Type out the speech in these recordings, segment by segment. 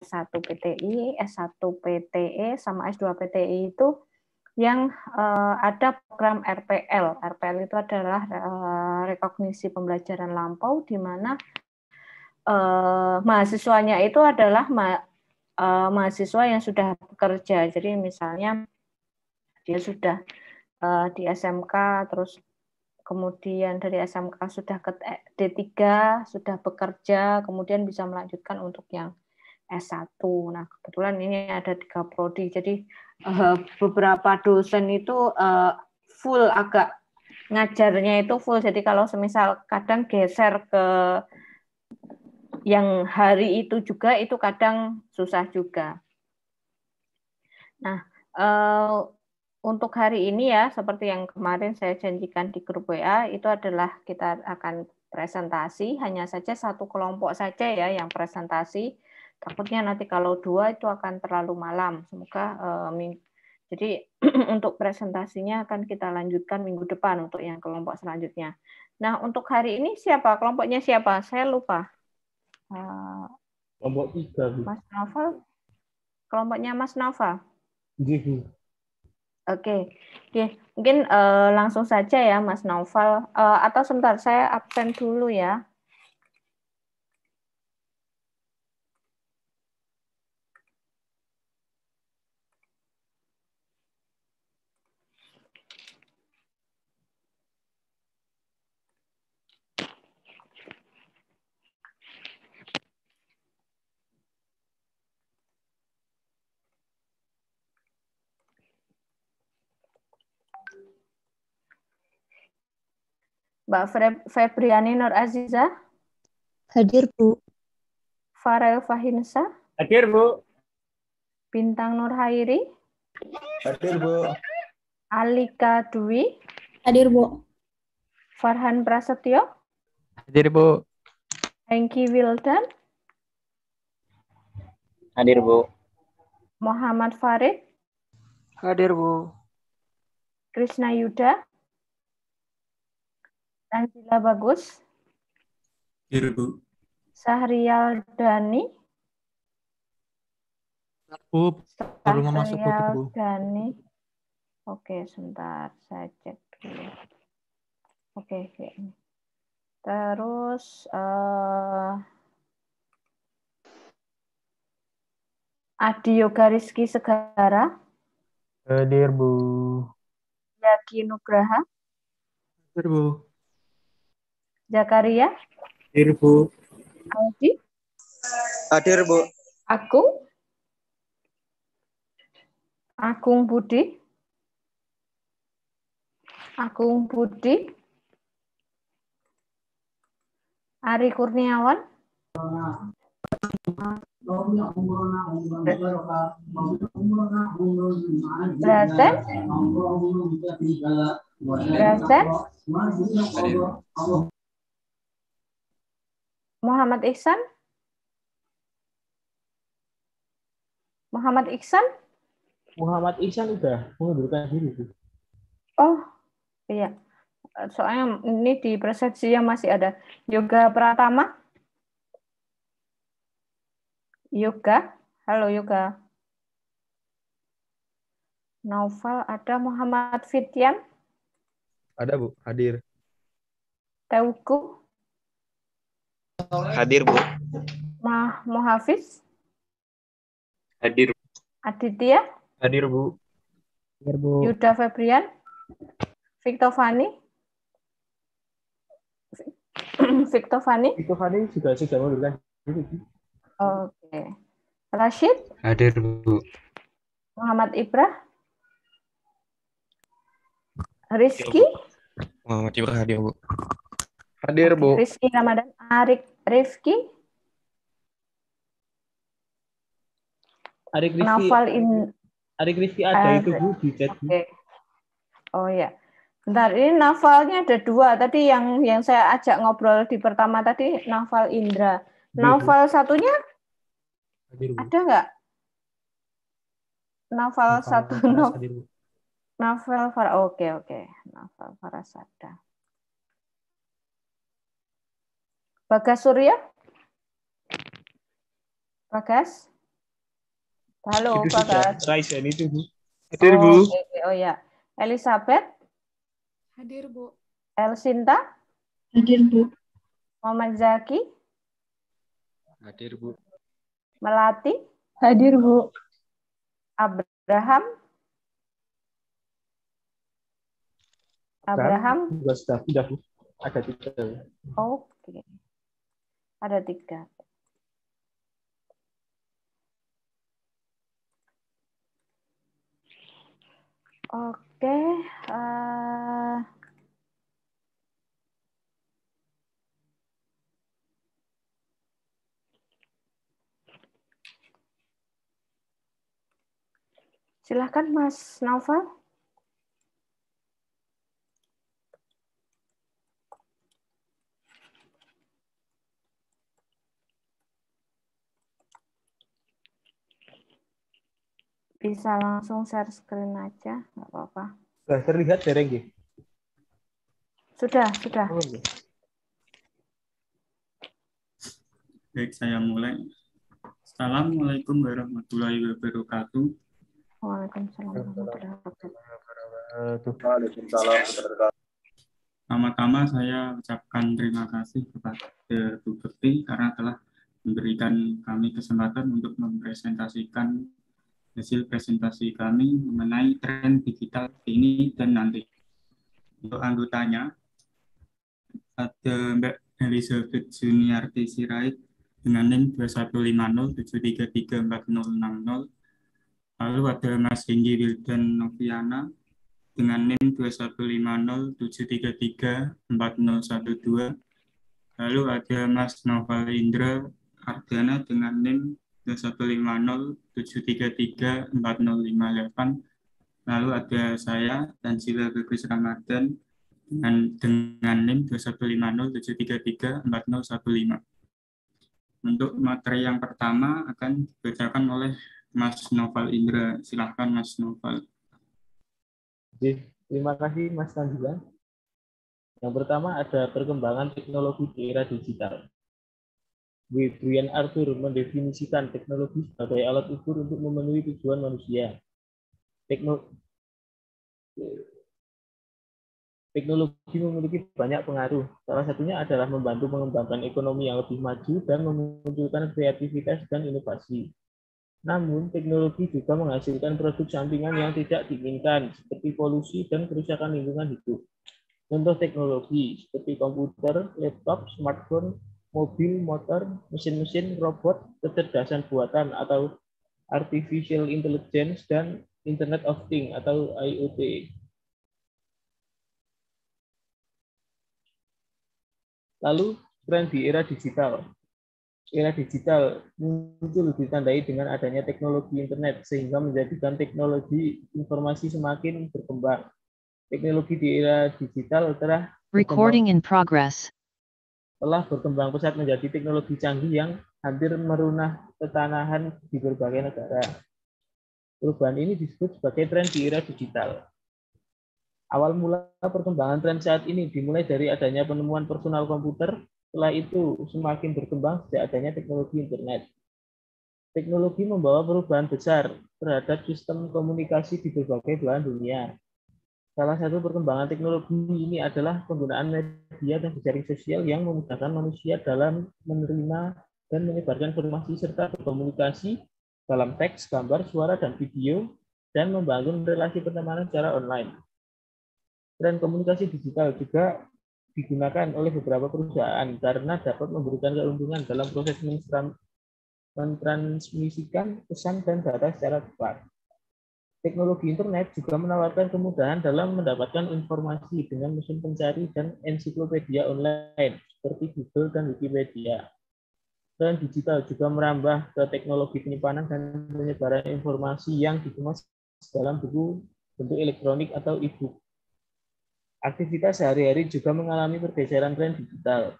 S1 PTI, S1 PTE, sama S2 PTI itu yang ada program RPL. RPL itu adalah rekognisi pembelajaran lampau, di mana mahasiswanya itu adalah mahasiswa yang sudah bekerja. Jadi misalnya dia sudah di SMK, terus kemudian dari SMK sudah ke D3, sudah bekerja, kemudian bisa melanjutkan untuk yang S1. Nah, kebetulan ini ada 3 prodi, jadi beberapa dosen itu full, agak ngajarnya itu full. Jadi kalau semisal kadang geser ke yang hari itu juga, itu kadang susah juga. Nah, untuk hari ini ya, seperti yang kemarin saya janjikan di grup WA, itu adalah kita akan presentasi, hanya saja satu kelompok saja ya yang presentasi. Takutnya nanti kalau 2 itu akan terlalu malam. Semoga jadi untuk presentasinya akan kita lanjutkan minggu depan untuk yang kelompok selanjutnya. Nah, untuk hari ini siapa? Kelompoknya siapa? Saya lupa. Kelompok 3. Mas Novel? Kelompoknya Mas Novel? Oke, mungkin langsung saja ya Mas Novel. Atau sebentar, saya absen dulu ya. Mbak Febriani Nur Aziza. Hadir, Bu. Farel Fahinsa. Hadir, Bu. Bintang Nur Hairi. Hadir, Bu. Alika Dwi. Hadir, Bu. Farhan Prasetyo. Hadir, Bu. Hengki Wildan. Hadir, Bu. Muhammad Farid. Hadir, Bu. Krishna Yuda. Angela Bagus. Hadir, Bu. Sahrial Dani. Bu, baru mau masuk Sahrial Bu. Dani. Oke, sebentar. Saya cek dulu. Oke. Terus Adi Yoga Rizky Segara. Hadir, Bu. Yaki Nugraha. Hadir, Bu. Zakaria. Hadir, Bu. Aldi. Hadir, Bu. Agung Budi. Ari Kurniawan. Brasen. Muhammad Ihsan. Muhammad Ihsan udah mengundurkan diri, Bu. Oh, iya. Soalnya ini di persepsinya masih ada. Yoga Pratama. Yoga. Halo Yoga. Naufal ada. Muhammad Fityan. Ada, Bu. Hadir. Teuku. Hadir, Bu. Muhafiz. Hadir. Aditya. Hadir, Bu. Hadir, Bu. Yuda Febrian. Victor Fani. Itu Fani juga sudah mengundurkan diri. Oke. Rashid. Hadir, Bu. Muhammad Ibrah. Rizky. Muhammad Ibrah hadir, Bu. Hadir, Bu. Rizky Ramadan. Rifki. Arik Rizky ada itu, Bu, di chat. Oke. Oh ya. Bentar, ini Naufalnya ada 2. Tadi yang saya ajak ngobrol di pertama tadi Naufal Indra. Naufal satunya Hadir, Bu. ada nggak? Naufal satu. Naufal Farah. Oke. Naufal Farasada. Bagas Surya. Bagas. Halo, Itu Bagas. sudah Raisen itu, Bu. Hadir, Bu. Oke. Oh ya. Elizabeth, Hadir, Bu. Elsinta, Hadir, Bu. Muhammad Zaki, Hadir, Bu. Melati, Hadir, Bu. Abraham, Juga sudah pindah, Bu. Ada 3. Oke. Ada 3. Oke. Silakan Mas Naufal. Bisa langsung share screen aja, nggak apa-apa. Sudah terlihat dereng, nggih? Sudah. Oh, nggih. Baik, saya mulai. Assalamualaikum warahmatullahi wabarakatuh. Waalaikumsalam warahmatullahi wabarakatuh. Waalaikumsalam. Pertama-tama saya ucapkan terima kasih kepada Bu Bekti karena telah memberikan kami kesempatan untuk mempresentasikan hasil presentasi kami mengenai tren digital ini dan nanti. Untuk anggotanya, ada Mbak Elizabeth Juniarti Sirait dengan NIM 215073340060. Lalu ada Mas Henggi Wildan Noviana dengan NIM 215073340012. Lalu ada Mas Noval Indra Ardana dengan NIM 215073340058. Lalu ada saya Tanzila Bagus Ramadan dengan NIM 215073340015. Untuk materi yang pertama akan dibacakan oleh Mas Noval Indra. Silahkan Mas Noval. Terima kasih Mas Tanzila. Yang pertama ada perkembangan teknologi di era digital. Brian Arthur mendefinisikan teknologi sebagai alat ukur untuk memenuhi tujuan manusia. Teknologi memiliki banyak pengaruh. Salah satunya adalah membantu mengembangkan ekonomi yang lebih maju dan memunculkan kreativitas dan inovasi. Namun, teknologi juga menghasilkan produk sampingan yang tidak diinginkan, seperti polusi dan kerusakan lingkungan hidup. Contoh teknologi seperti komputer, laptop, smartphone, mobil, motor, mesin-mesin, robot, kecerdasan buatan atau artificial intelligence, dan Internet of Things atau IoT. Lalu, tren di era digital. Era digital muncul ditandai dengan adanya teknologi internet sehingga menjadikan teknologi informasi semakin berkembang. Teknologi di era digital telah berkembang pesat menjadi teknologi canggih yang hampir merunah ketanahan di berbagai negara. Perubahan ini disebut sebagai tren di era digital. Awal mula perkembangan tren saat ini dimulai dari adanya penemuan personal komputer. Setelah itu semakin berkembang sejak adanya teknologi internet. Teknologi membawa perubahan besar terhadap sistem komunikasi di berbagai belahan dunia. Salah satu perkembangan teknologi ini adalah penggunaan media dan jejaring sosial yang memudahkan manusia dalam menerima dan menyebarkan informasi serta berkomunikasi dalam teks, gambar, suara, dan video, dan membangun relasi pertemanan secara online. Tren komunikasi digital juga digunakan oleh beberapa perusahaan karena dapat memberikan keuntungan dalam proses mentransmisikan pesan dan data secara cepat. Teknologi internet juga menawarkan kemudahan dalam mendapatkan informasi dengan mesin pencari dan ensiklopedia online seperti Google dan Wikipedia. Tren digital juga merambah ke teknologi penyimpanan dan penyebaran informasi yang dikemas dalam buku bentuk elektronik atau e-book. Aktivitas sehari-hari juga mengalami pergeseran tren digital.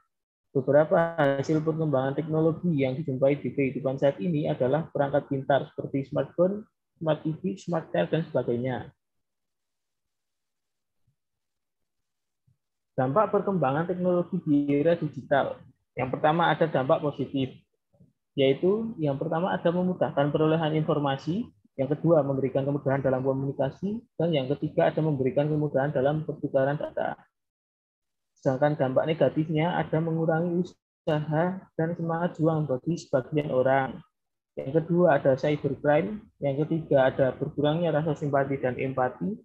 Beberapa hasil perkembangan teknologi yang dijumpai di kehidupan saat ini adalah perangkat pintar seperti smartphone, smart TV, smart car, dan sebagainya. Dampak perkembangan teknologi di era digital. Yang pertama ada dampak positif. yaitu yang pertama ada memudahkan perolehan informasi, yang kedua memberikan kemudahan dalam komunikasi, dan yang ketiga ada memberikan kemudahan dalam pertukaran data. Sedangkan dampak negatifnya ada mengurangi usaha dan semangat juang bagi sebagian orang. Yang kedua ada cybercrime, yang ketiga ada berkurangnya rasa simpati dan empati,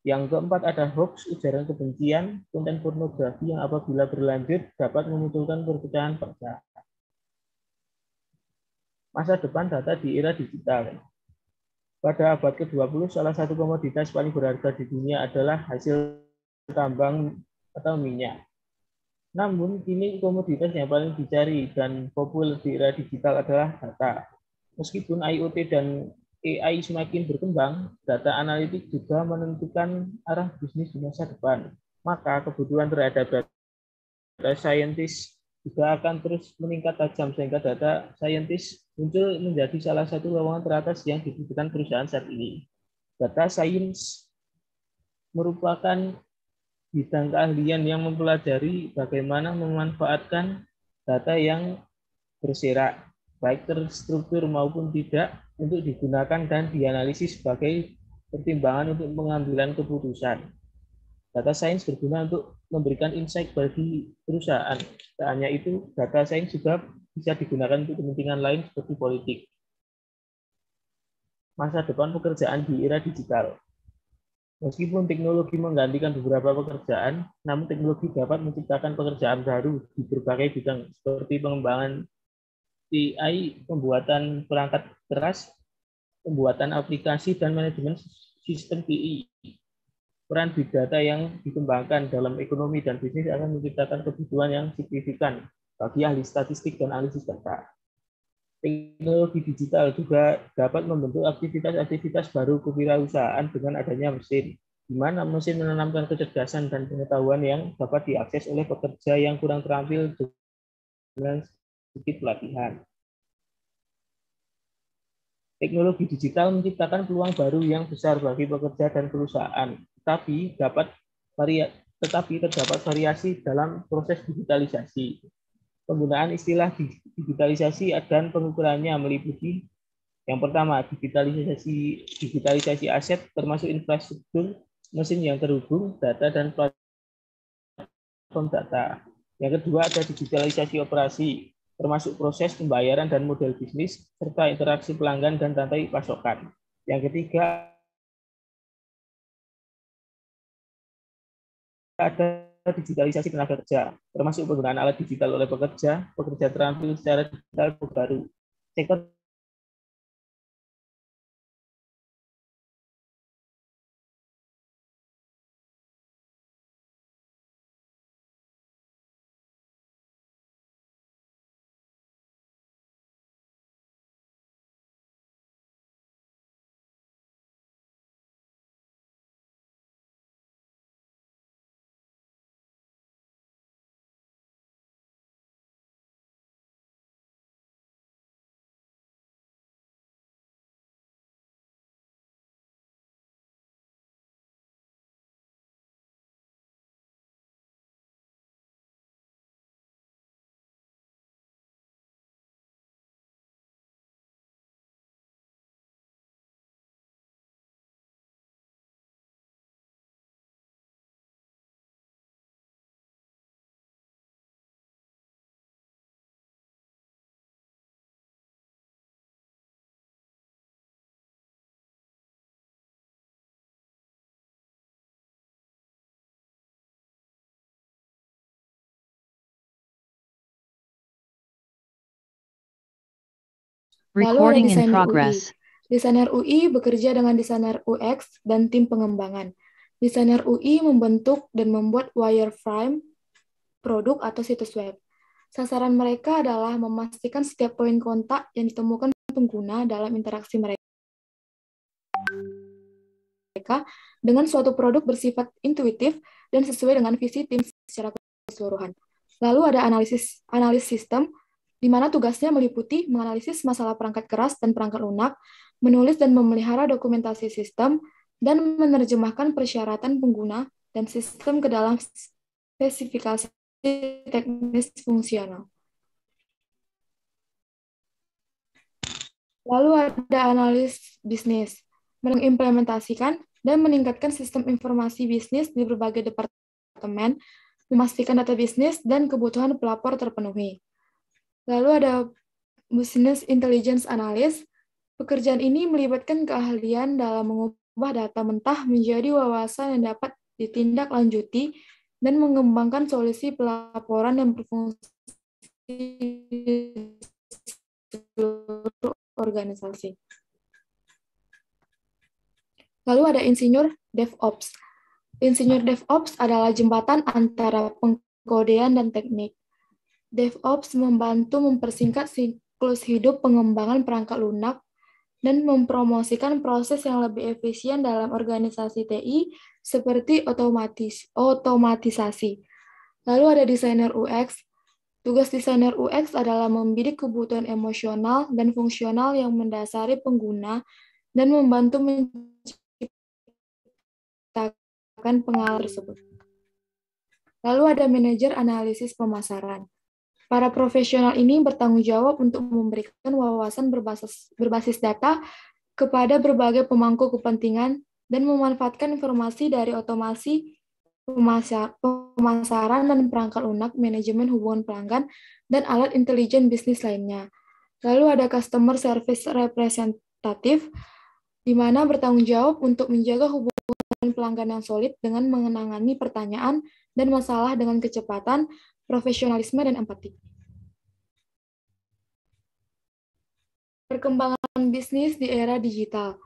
yang keempat ada hoax, ujaran kebencian, konten pornografi yang apabila berlanjut dapat memunculkan perpecahan bangsa. Masa depan data di era digital. Pada abad ke-20, salah satu komoditas paling berharga di dunia adalah hasil tambang atau minyak. Namun, kini komoditas yang paling dicari dan populer di era digital adalah data. Meskipun IoT dan AI semakin berkembang, data analitik juga menentukan arah bisnis di masa depan. Maka kebutuhan terhadap data scientist juga akan terus meningkat tajam sehingga data scientist muncul menjadi salah satu lowongan teratas yang dibutuhkan perusahaan saat ini. Data science merupakan bidang keahlian yang mempelajari bagaimana memanfaatkan data yang berserak, baik terstruktur maupun tidak, untuk digunakan dan dianalisis sebagai pertimbangan untuk pengambilan keputusan. Data science berguna untuk memberikan insight bagi perusahaan. Tak hanya itu, data science juga bisa digunakan untuk kepentingan lain seperti politik. Masa depan pekerjaan di era digital. Meskipun teknologi menggantikan beberapa pekerjaan, namun teknologi dapat menciptakan pekerjaan baru di berbagai bidang seperti pengembangan AI, pembuatan perangkat keras, pembuatan aplikasi, dan manajemen sistem TI. Peran big data yang dikembangkan dalam ekonomi dan bisnis akan menciptakan kebutuhan yang signifikan bagi ahli statistik dan analisis data. Teknologi digital juga dapat membentuk aktivitas-aktivitas baru kewirausahaan dengan adanya mesin, di mana mesin menanamkan kecerdasan dan pengetahuan yang dapat diakses oleh pekerja yang kurang terampil dengan sedikit pelatihan. Teknologi digital menciptakan peluang baru yang besar bagi pekerja dan perusahaan, tetapi terdapat variasi dalam proses digitalisasi. Penggunaan istilah digitalisasi dan pengukurannya meliputi yang pertama, digitalisasi aset termasuk infrastruktur, mesin yang terhubung, data dan platform data. Yang kedua ada digitalisasi operasi, termasuk proses pembayaran dan model bisnis, serta interaksi pelanggan dan rantai pasokan. Yang ketiga ada digitalisasi tenaga kerja, termasuk penggunaan alat digital oleh pekerja terampil secara digital baru. Sektor Lalu ada Recording in desainer UI. progress. Desainer UI bekerja dengan desainer UX dan tim pengembangan. Desainer UI membentuk dan membuat wireframe produk atau situs web. Sasaran mereka adalah memastikan setiap poin kontak yang ditemukan pengguna dalam interaksi mereka dengan suatu produk bersifat intuitif dan sesuai dengan visi tim secara keseluruhan. Lalu ada analis sistem, di mana tugasnya meliputi menganalisis masalah perangkat keras dan perangkat lunak, menulis dan memelihara dokumentasi sistem, dan menerjemahkan persyaratan pengguna dan sistem ke dalam spesifikasi teknis fungsional. Lalu ada analis bisnis, mengimplementasikan dan meningkatkan sistem informasi bisnis di berbagai departemen, memastikan data bisnis dan kebutuhan pelapor terpenuhi. Lalu ada business intelligence analyst. Pekerjaan ini melibatkan keahlian dalam mengubah data mentah menjadi wawasan yang dapat ditindaklanjuti dan mengembangkan solusi pelaporan yang berfungsi di seluruh organisasi. Lalu ada insinyur DevOps. Insinyur DevOps adalah jembatan antara pengkodean dan teknik. DevOps membantu mempersingkat siklus hidup pengembangan perangkat lunak dan mempromosikan proses yang lebih efisien dalam organisasi TI seperti otomatisasi. Lalu ada desainer UX. Tugas desainer UX adalah membidik kebutuhan emosional dan fungsional yang mendasari pengguna dan membantu menciptakan pengalaman tersebut. Lalu ada manajer analisis pemasaran. Para profesional ini bertanggung jawab untuk memberikan wawasan berbasis data kepada berbagai pemangku kepentingan dan memanfaatkan informasi dari otomasi pemasaran dan perangkat lunak, manajemen hubungan pelanggan, dan alat intelijen bisnis lainnya. Lalu ada customer service representative, di mana bertanggung jawab untuk menjaga hubungan pelanggan yang solid dengan menangani pertanyaan dan masalah dengan kecepatan, profesionalisme, dan empati. Perkembangan bisnis di era digital.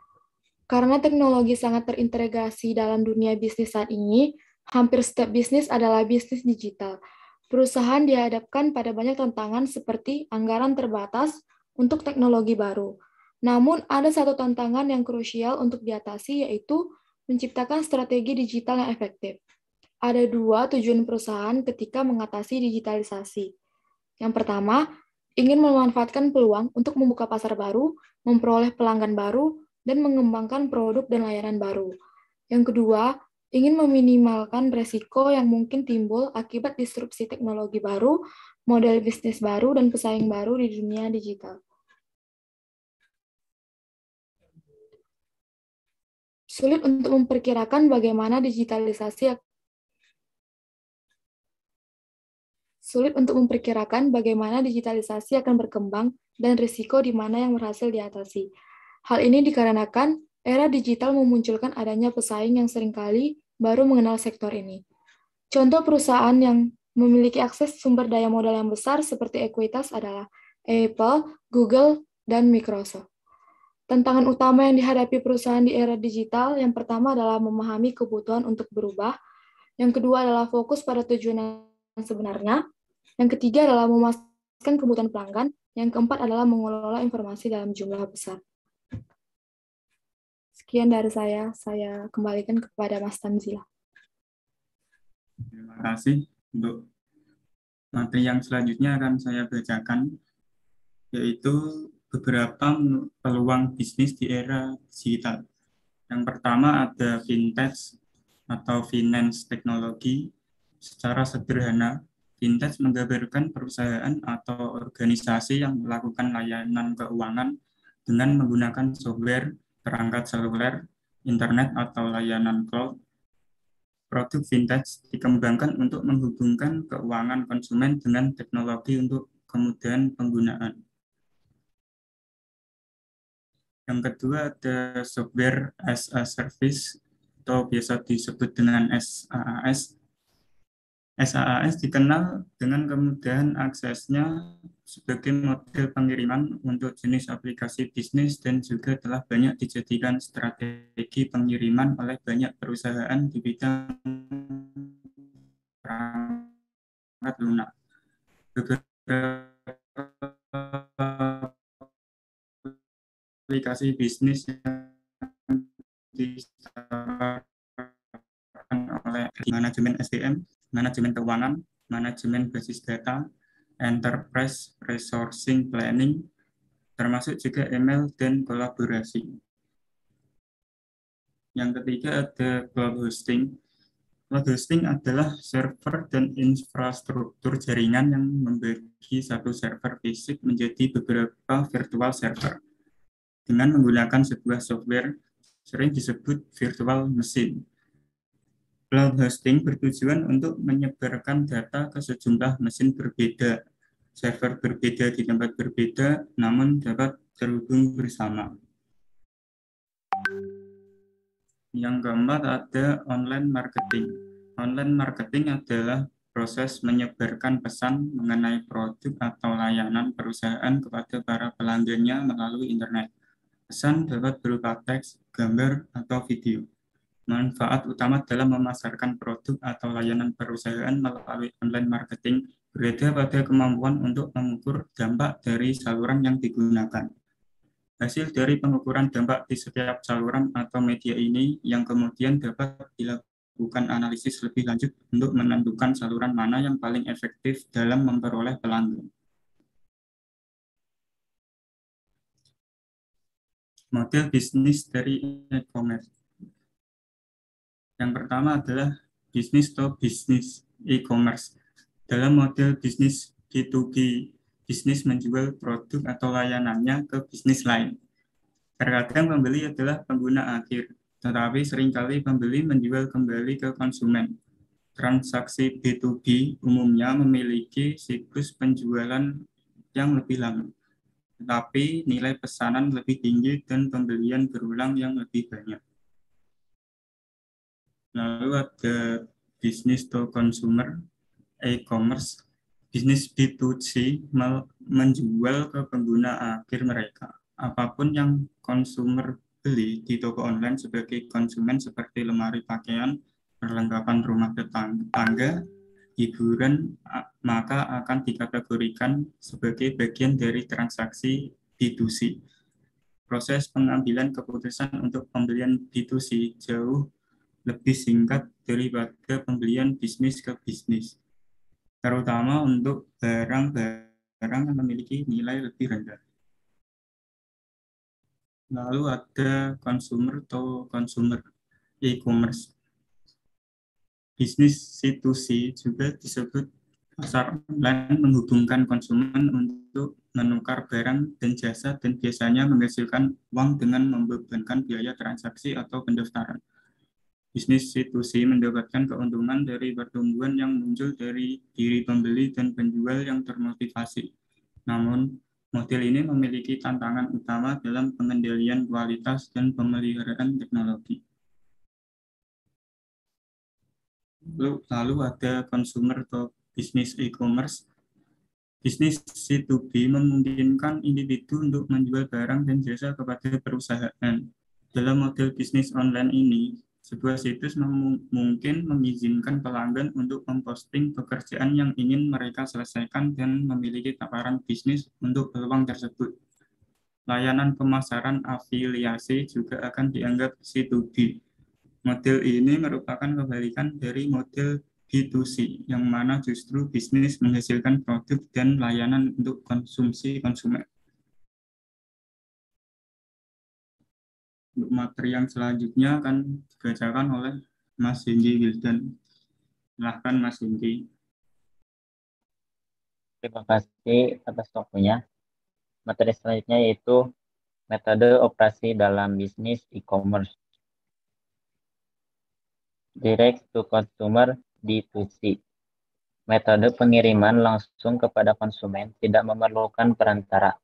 Karena teknologi sangat terintegrasi dalam dunia bisnis saat ini, hampir setiap bisnis adalah bisnis digital. Perusahaan dihadapkan pada banyak tantangan seperti anggaran terbatas untuk teknologi baru. Namun, ada satu tantangan yang krusial untuk diatasi, yaitu menciptakan strategi digital yang efektif. Ada dua tujuan perusahaan ketika mengatasi digitalisasi. Yang pertama, ingin memanfaatkan peluang untuk membuka pasar baru, memperoleh pelanggan baru, dan mengembangkan produk dan layanan baru. Yang kedua, ingin meminimalkan resiko yang mungkin timbul akibat disrupsi teknologi baru, model bisnis baru, dan pesaing baru di dunia digital. Sulit untuk memperkirakan bagaimana digitalisasi akan berkembang dan risiko di mana yang berhasil diatasi. Hal ini dikarenakan era digital memunculkan adanya pesaing yang seringkali baru mengenal sektor ini. Contoh perusahaan yang memiliki akses sumber daya modal yang besar seperti ekuitas adalah Apple, Google, dan Microsoft. Tantangan utama yang dihadapi perusahaan di era digital, yang pertama adalah memahami kebutuhan untuk berubah, yang kedua adalah fokus pada tujuan yang sebenarnya, yang ketiga adalah memastikan kebutuhan pelanggan, yang keempat adalah mengelola informasi dalam jumlah besar. Sekian dari saya kembalikan kepada Mas Tanzila. Terima kasih. Untuk materi yang selanjutnya akan saya bacakan, yaitu beberapa peluang bisnis di era digital. Yang pertama ada fintech atau finance teknologi. Secara sederhana, fintech menggambarkan perusahaan atau organisasi yang melakukan layanan keuangan dengan menggunakan software, perangkat seluler, internet, atau layanan cloud. Produk fintech dikembangkan untuk menghubungkan keuangan konsumen dengan teknologi untuk kemudahan penggunaan. Yang kedua ada software as a service atau biasa disebut dengan SaaS. SaaS dikenal dengan kemudahan aksesnya sebagai model pengiriman untuk jenis aplikasi bisnis dan juga telah banyak dijadikan strategi pengiriman oleh banyak perusahaan di bidang perangkat lunak. Beberapa aplikasi bisnis yang ditawarkan oleh manajemen SDM, manajemen keuangan, manajemen basis data, enterprise resourcing planning, termasuk juga email dan kolaborasi. Yang ketiga ada cloud hosting. Cloud hosting adalah server dan infrastruktur jaringan yang membagi satu server fisik menjadi beberapa virtual server. dengan menggunakan sebuah software sering disebut virtual machine. Cloud hosting bertujuan untuk menyebarkan data ke sejumlah mesin berbeda, server berbeda di tempat berbeda, namun dapat terhubung bersama. Yang keempat ada online marketing. Online marketing adalah proses menyebarkan pesan mengenai produk atau layanan perusahaan kepada para pelanggannya melalui internet. Pesan dapat berupa teks, gambar, atau video. Manfaat utama dalam memasarkan produk atau layanan perusahaan melalui online marketing berada pada kemampuan untuk mengukur dampak dari saluran yang digunakan. Hasil dari pengukuran dampak di setiap saluran atau media ini yang kemudian dapat dilakukan analisis lebih lanjut untuk menentukan saluran mana yang paling efektif dalam memperoleh pelanggan. Model bisnis dari e-commerce. Yang pertama adalah bisnis to bisnis e-commerce. Dalam model bisnis B2B, bisnis menjual produk atau layanannya ke bisnis lain. Terkadang pembeli adalah pengguna akhir, tetapi seringkali pembeli menjual kembali ke konsumen. Transaksi B2B umumnya memiliki siklus penjualan yang lebih lama, tetapi nilai pesanan lebih tinggi dan pembelian berulang yang lebih banyak. Lalu ada bisnis to consumer, e-commerce. Bisnis B2C menjual ke pengguna akhir mereka. Apapun yang konsumer beli di toko online sebagai konsumen seperti lemari pakaian, perlengkapan rumah tangga, hiburan, maka akan dikategorikan sebagai bagian dari transaksi B2C. Proses pengambilan keputusan untuk pembelian B2C jauh lebih singkat daripada pembelian bisnis ke bisnis, terutama untuk barang-barang yang memiliki nilai lebih rendah. Lalu ada consumer to consumer e-commerce. Bisnis C2C juga disebut pasar online menghubungkan konsumen untuk menukar barang dan jasa dan biasanya menghasilkan uang dengan membebankan biaya transaksi atau pendaftaran. Bisnis C2C mendapatkan keuntungan dari pertumbuhan yang muncul dari diri pembeli dan penjual yang termotivasi. Namun, model ini memiliki tantangan utama dalam pengendalian kualitas dan pemeliharaan teknologi. Lalu ada consumer to business e-commerce. Bisnis C2B memungkinkan individu untuk menjual barang dan jasa kepada perusahaan. Dalam model bisnis online ini, sebuah situs mungkin mengizinkan pelanggan untuk memposting pekerjaan yang ingin mereka selesaikan dan memiliki tawaran bisnis untuk peluang tersebut. Layanan pemasaran afiliasi juga akan dianggap C2B. Model ini merupakan kebalikan dari model B2C, yang mana justru bisnis menghasilkan produk dan layanan untuk konsumsi konsumen. Untuk materi yang selanjutnya akan dibacakan oleh Mas Hendy Wildan. Silahkan Mas Hendy. Terima kasih atas waktunya. Materi selanjutnya yaitu metode operasi dalam bisnis e-commerce. Direct to consumer D2C. Metode pengiriman langsung kepada konsumen tidak memerlukan perantara.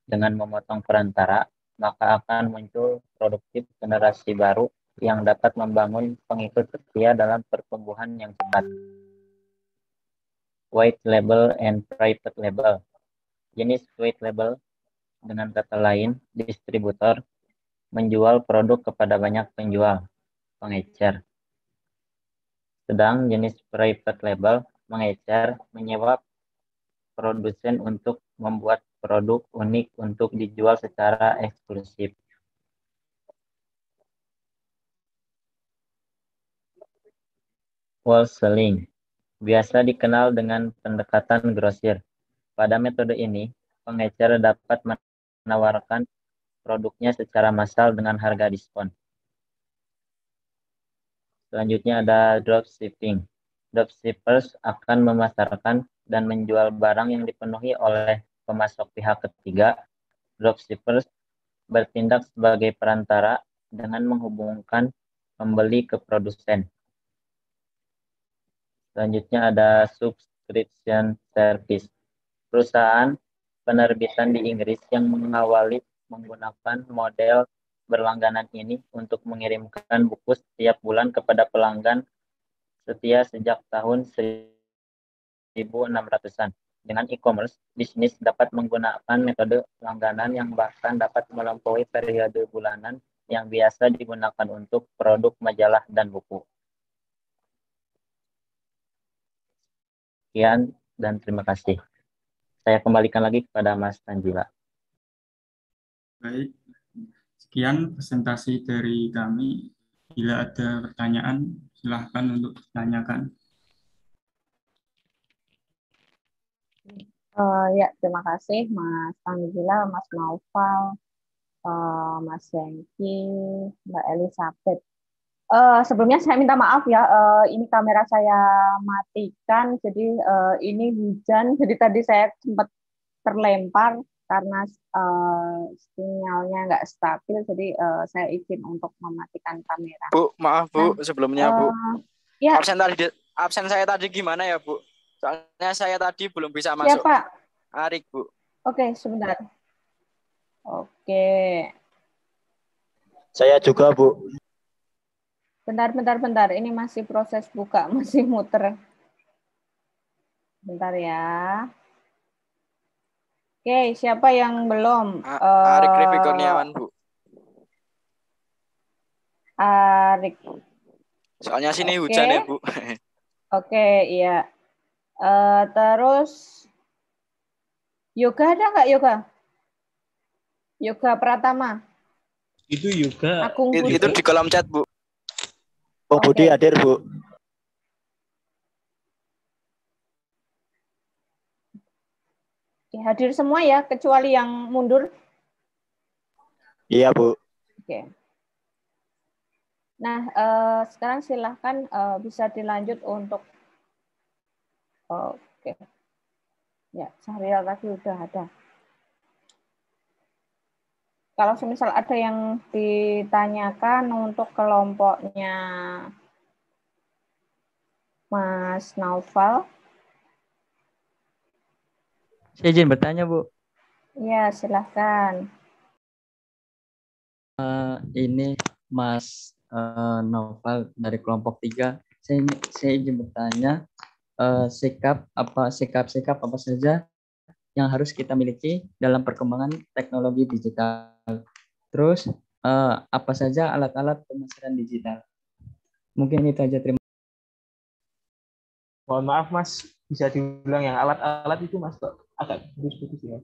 Dengan memotong perantara, maka akan muncul produktif generasi baru yang dapat membangun pengikut setia dalam pertumbuhan yang cepat. White label and private label. Jenis white label, dengan kata lain, distributor, menjual produk kepada banyak penjual, pengecer. Sedang jenis private label, mengecer, menyewa produsen untuk membuat produk unik untuk dijual secara eksklusif. Wholesaling, biasa dikenal dengan pendekatan grosir. Pada metode ini, pengecer dapat menawarkan produknya secara massal dengan harga diskon. Selanjutnya ada dropshipping. Dropshippers akan memasarkan dan menjual barang yang dipenuhi oleh pemasok pihak ketiga. Dropshippers bertindak sebagai perantara dengan menghubungkan pembeli ke produsen. Selanjutnya ada subscription service. Perusahaan penerbitan di Inggris yang mengawali menggunakan model berlangganan ini untuk mengirimkan buku setiap bulan kepada pelanggan setia sejak tahun 1600-an. Dengan e-commerce, bisnis dapat menggunakan metode langganan yang bahkan dapat melampaui periode bulanan yang biasa digunakan untuk produk majalah dan buku. Sekian dan terima kasih. Saya kembalikan lagi kepada Mas Tanjila. Baik, sekian presentasi dari kami. Bila ada pertanyaan, silahkan untuk ditanyakan. Ya, terima kasih Mas Tanjila, Mas Naufal, Mas Zengki, Mbak Elizabeth. Sebelumnya saya minta maaf ya, ini kamera saya matikan, jadi ini hujan, jadi tadi saya sempat terlempar karena sinyalnya nggak stabil, jadi saya izin untuk mematikan kamera. Bu, maaf Bu, sebelumnya Bu. Ya. Absen saya tadi gimana ya Bu? Soalnya saya tadi belum bisa masuk. Siapa? Arik Bu. Oke, sebentar. Oke. Saya juga Bu. Bentar. Ini masih proses buka, masih muter. Bentar ya. Oke, siapa yang belum? Arik Rifki Kurniawan, Bu. Arik. Soalnya sini hujan ya, Bu. Oke, iya. Terus Yoga ada nggak Yoga? Yoga Pratama. Itu Yoga. Itu di kolom chat, Bu. Oh, Budi hadir, Bu. Hadir semua ya, kecuali yang mundur. Iya, Bu. Oke. Nah, sekarang silahkan bisa dilanjut untuk. Oke. Ya, Syahrial tadi udah ada. Kalau misal ada yang ditanyakan untuk kelompoknya Mas Naufal. Saya izin bertanya, Bu. Ya, silahkan. Ini Mas Naufal dari kelompok 3. Saya izin bertanya, sikap apa saja yang harus kita miliki dalam perkembangan teknologi digital. Terus apa saja alat-alat pemasaran digital. Mungkin itu aja, terima kasih. Mohon maaf Mas, bisa diulang yang alat-alat itu Mas, kok agak putus-putus ya.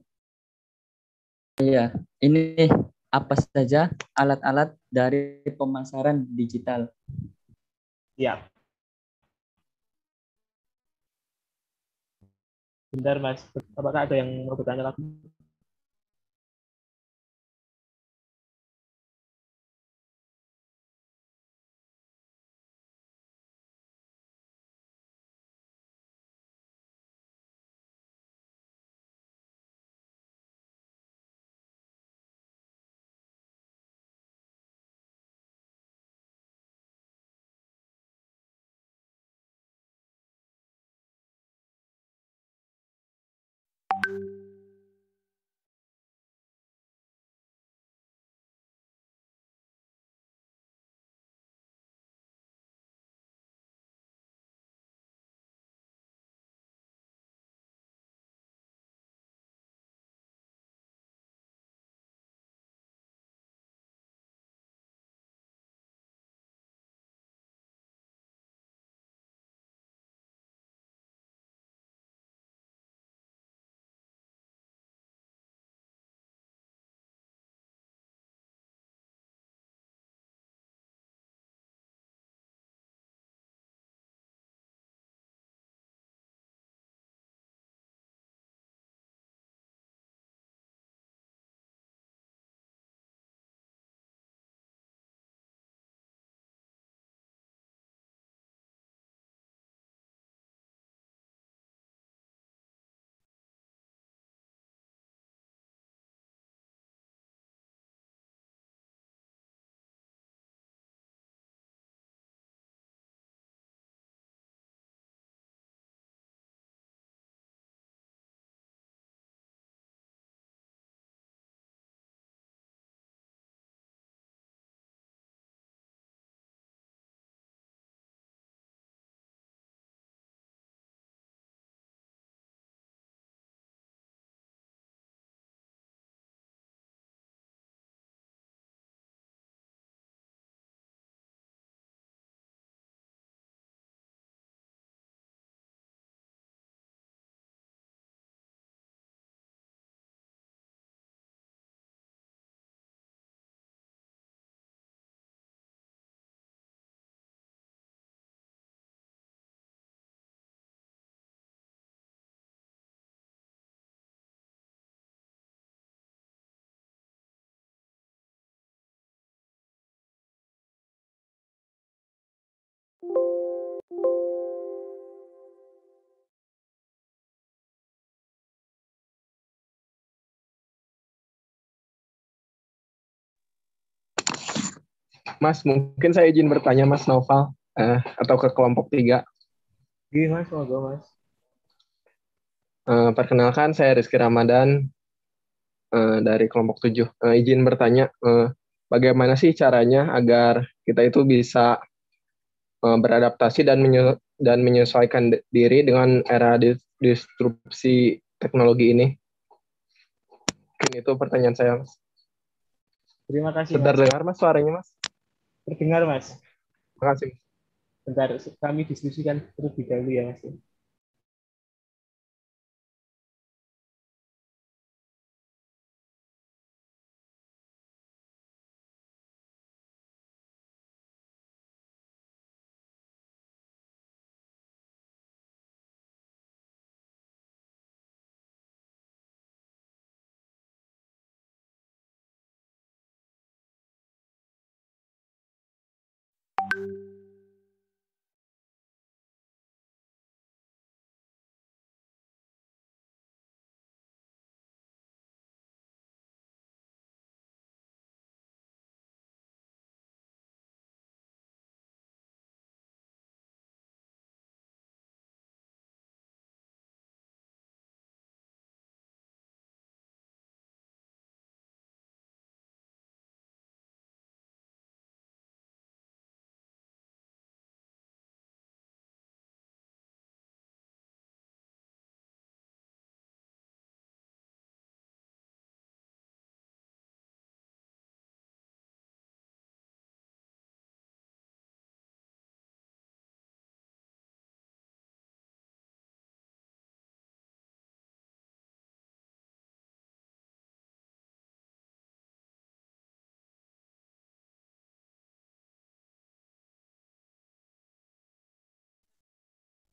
Iya, ini apa saja alat-alat dari pemasaran digital. Ya. Bentar Mas, apakah ada yang mau bertanya lagi? Mas, mungkin saya izin bertanya Mas Noval atau ke kelompok 3. Gimana Mas, monggo Mas. Perkenalkan, saya Rizky Ramadan dari kelompok 7. Izin bertanya, bagaimana sih caranya agar kita itu bisa beradaptasi dan menyesuaikan diri dengan era disrupsi teknologi ini? Mungkin itu pertanyaan saya, Mas. Terima kasih, Sebentar Mas. dengar, Mas, suaranya, Mas? Terdengar, Mas. Terima kasih. Bentar, kami diskusikan terlebih dahulu ya, Mas.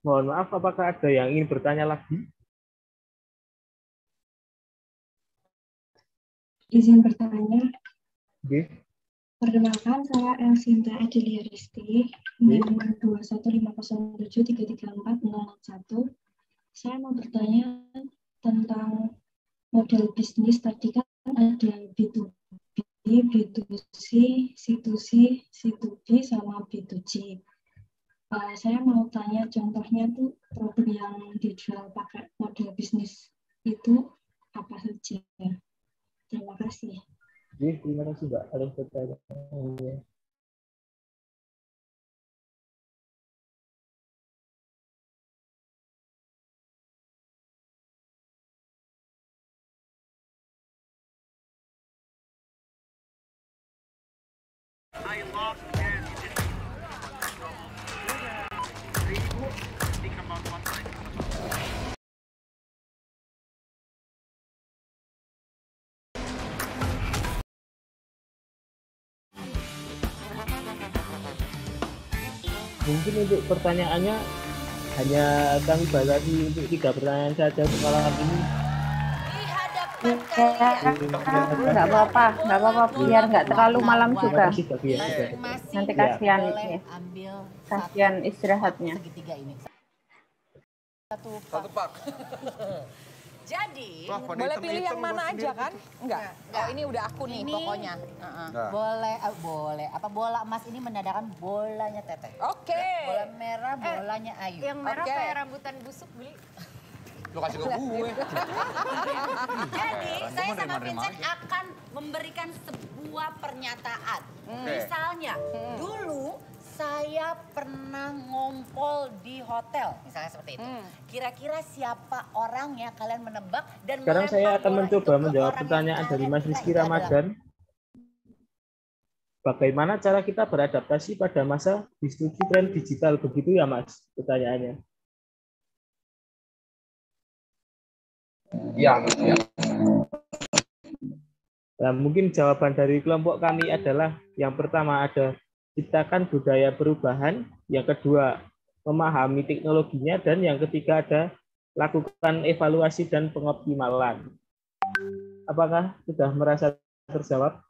Mohon maaf, apakah ada yang ingin bertanya lagi? Izin bertanya. Oke. Perkenalkan, saya Elsinta Adelia Risti, NIM 21507334061. Saya mau bertanya tentang model bisnis. Tadi kan ada B2B, B2C, C2C, C2B, sama B2G. Saya mau tanya contohnya tuh produk yang dijual pakai model bisnis itu apa saja? Terima kasih. Terima kasih Mbak atas pertanyaannya. Mungkin untuk pertanyaannya hanya kami batasi untuk 3 pertanyaan saja untuk malam ini. Nggak apa-apa, biar nggak terlalu malam juga. Nanti kasihan ya. Kasihan istirahatnya. Satu pak. Jadi, boleh pilih yang mana aja kan? Enggak. Oh, ini udah aku nih pokoknya. Boleh. Apa bola emas ini menandakan bolanya Teteh. Oke. Bola merah bolanya Ayu. Yang merah kayak rambutan busuk beli. Lo kasih ke gue. Jadi, saya sama Vincent akan memberikan sebuah pernyataan. Misalnya, dulu saya pernah ngompol di hotel, misalnya seperti itu. Kira-kira siapa orangnya kalian menebak dan sekarang saya akan mencoba menjawab pertanyaan dari Mas Rizky Ramadan. Bagaimana cara kita beradaptasi pada masa disrupsi tren digital, begitu ya Mas pertanyaannya? Ya. Nah, mungkin jawaban dari kelompok kami adalah yang pertama ada ciptakan budaya perubahan, yang kedua memahami teknologinya, dan yang ketiga ada lakukan evaluasi dan pengoptimalan. Apakah sudah merasa terjawab?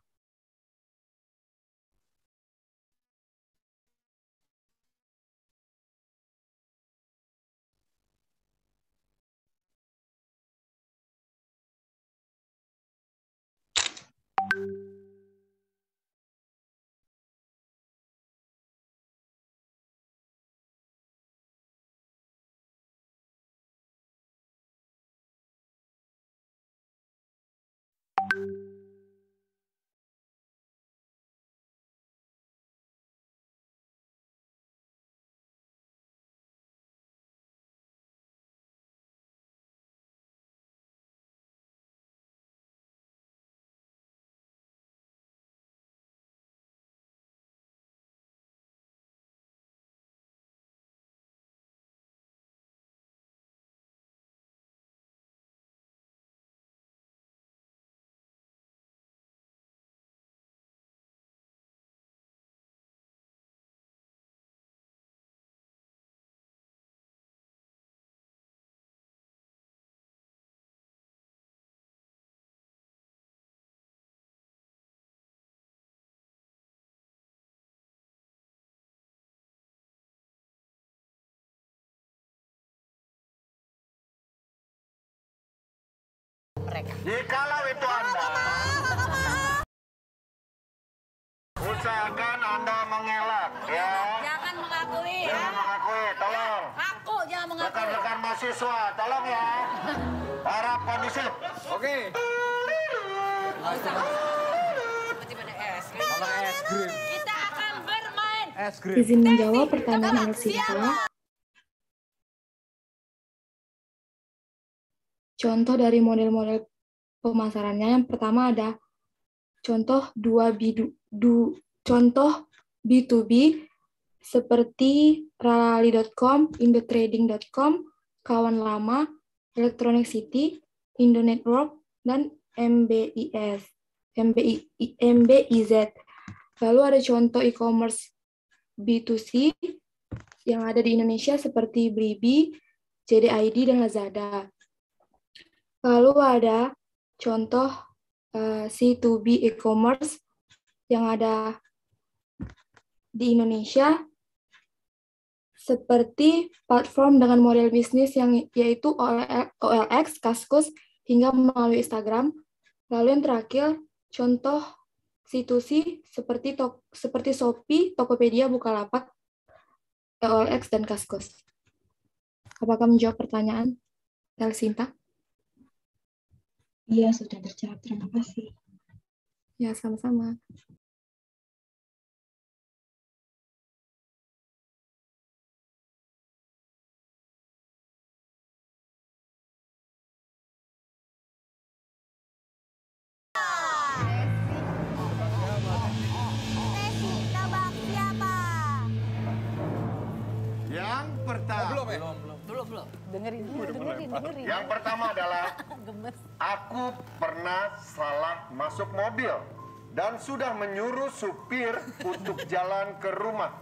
mereka. Jikalau itu Anda, usahakan Anda mengelak, ya. Jangan mengakui, ya. Jangan mengakui, tolong. Aku jangan mengakui. Rekan-rekan mahasiswa, tolong ya. Harap kondusif. Oke. Kita akan bermain. Izin menjawab pertanyaan Elsinta. Contoh dari model-model pemasarannya, yang pertama ada contoh contoh B2B seperti rally.com, indotrading.com, Kawan Lama, Electronic City, Indonetwork, dan MBIZ. Lalu ada contoh e-commerce B2C yang ada di Indonesia seperti Blibli, JD.ID, dan Lazada. Lalu ada contoh C2B e-commerce yang ada di Indonesia seperti platform dengan model bisnis yang yaitu OLX, Kaskus, hingga melalui Instagram. Lalu yang terakhir, contoh C2C seperti Shopee, Tokopedia, Bukalapak, OLX, dan Kaskus. Apakah menjawab pertanyaan Elsinta? Iya, sudah terjawab. Terima kasih. Ya, sama-sama. Yang pertama. Belum. Dengerin. Yang pertama adalah aku pernah salah masuk mobil dan sudah menyuruh supir untuk jalan ke rumah.